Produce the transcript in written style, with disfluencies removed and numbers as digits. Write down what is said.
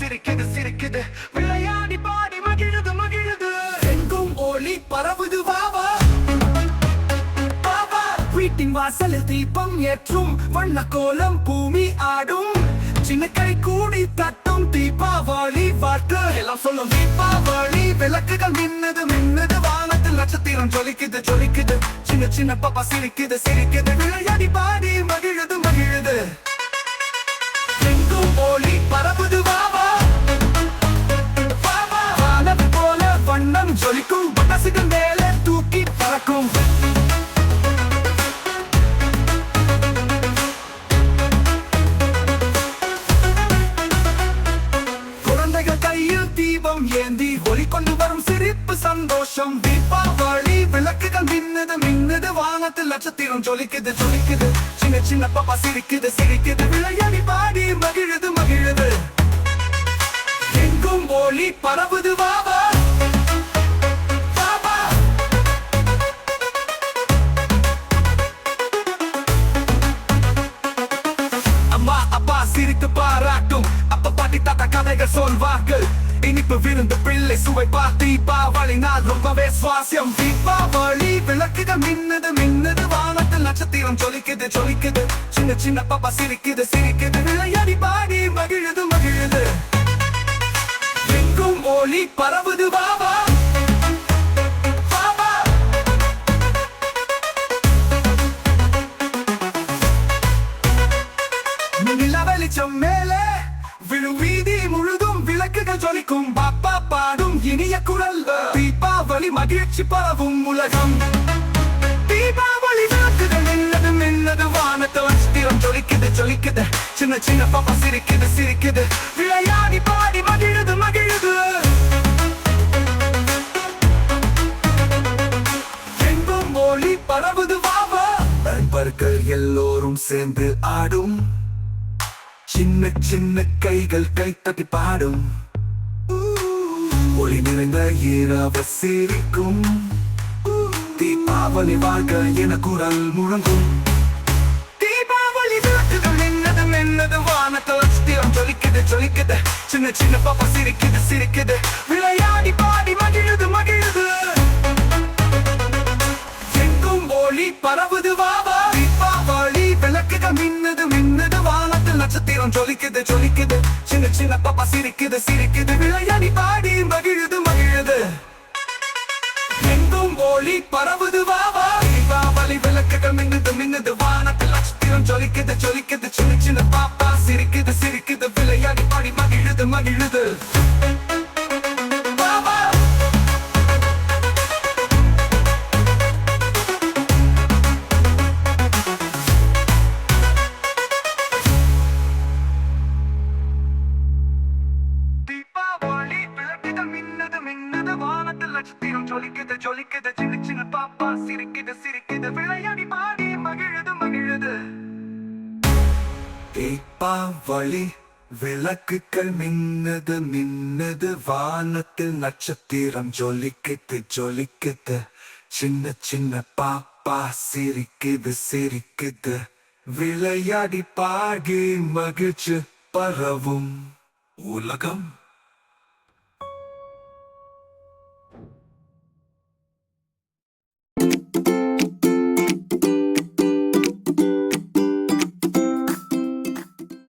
சிரிக்குது சிரிக்குது விளையாடி பாடி மகிழுது மகிழுது எங்கும் ஒளி பரவுது வாவா வாவா வீட்டின் வாசலில் தீபம் ஏற்றும் வண்ண கோலம் பூமி ஆடும் சின்ன கை கூடி தட்டும் தீபாவளி வாழ்த்து எல்லாம் சொல்லும் தீபாவளி விளக்குகள் மின்னுது மின்னுது வானத்தில் நட்சத்திரம் ஜொலிக்குது ஜொலிக்குது சின்ன சின்ன பாப்பா சிரிக்குது சிரிக்குது விளையாடி பாடி மகிழுது மகிழுது எங்கும் ஒளி பரவுது வாவா வாவா வானது போல வண்ணம் ஜொலிக்கும் பட்டாசுகள் மேலே தூக்கி பறக்கும் தீபம் ஏந்தி ஒளி கொண்டு வரும் சிரிப்பு சந்தோஷம் தீபாவளி விளக்குகள் மின்னுது மின்னுது வானத்தில் நட்சத்திரம் ஜொலிக்குது ஜொலிக்குது சின்ன சின்ன பாப்பா சிரிக்குது சிரிக்குது விளையாடி பாடி மகிழுது மகிழுது எங்கும் ஒளி பரவுது வாவா வாவா அம்மா அப்பா சிரித்து பாராட்டும் அப்பா பாட்டி தாத்தா கதைகள் சொல்வார்கள் இனிப்பு விருந்து பிள்ளை சுவை தீபாவளி நாள் ரொம்பவே சுவாசியம் தீபாவளி விளக்குகள் மின்னுது மின்னுது வானத்தில் நட்சத்திரம் ஜொலிக்குது ஜொலிக்குது சின்ன சின்ன பாப்பா சிரிக்குது சிரிக்குது விளையாடி பாடி மகிழுது மகிழுது எங்கும் ஒளி பரவுது வாவா வாவா நிலா வெளிச்சம் மேலே விழும் வீதி முழுதும் விளக்குகள் ஜொலிக்கும் பாப்பா பாடும் இனிய குரல் தீபாவளி மகிழ்ச்சி பரவும் உலகம் தீபாவளி விளக்குகள் மின்னது மின்னது வானத்தில் நட்சத்திரம் ஜொலிக்குது ஜொலிக்குது சின்ன சின்ன பாப்பா சிரிக்குது சிரிக்குது விளையாடி பாடி மகிழுது மகிழுது எங்கும் ஒளி பரவுது வாவா நண்பர்கள் எல்லோரும் சேர்ந்து ஆடும் சின்ன சின்ன கைகள் கைத்தட்டி பாடும் ஒளி நிறைந்த இரவு சிரிக்கும் தீபாவளி வாழ்க என குரல் முழங்கும் தீபாவளி விளக்குகள் மின்னது மின்னது வானத்தில் நட்சத்திரம் ஜொலிக்குது ஜொலிக்குது சின்ன சின்ன பாப்பா சிரிக்குது சிரிக்குது விளையாடி பாடி மகிழுது மகிழுது எங்கும் ஒளி பரவுது வாவா தீபாவளி விளக்குகள் மின்னது மின்னது வானத்தில் நட்சத்திரம் ஜொலிக்குது ஜொலிக்குது சின்ன சின்ன பாப்பா சிரிக்குது சிரிக்குது விளையாடி பாடி மகிழுது மகிழுது எங்கும் ஒளி பரவுது வாவா தீபாவளி விளக்குகள் மின்னுது மின்னுது வானத்தில் நட்சத்திரம் ஜொலிக்குது ஜொலிக்குது சின்ன சின்ன பாப்பா சிரிக்குது சிரிக்குது விளையாடி பாடி மகிழுது மகிழுது நட்சத்திரம் ஜொலிக்குது ஜொலிக்குது சின்ன சின்ன பாப்பா சிரிக்குது சிரிக்குது விளையாடி பாடி மகிழுது மகிழுது தீபாவளி விளக்குகள் மின்னது மின்னது வானத்தில் நட்சத்திரம் ஜொலிக்குது ஜொலிக்குது சின்ன சின்ன பாப்பா சிரிக்குது சிரிக்குது விளையாடி பாடி மகிழ்ச்சி பரவும் உலகம்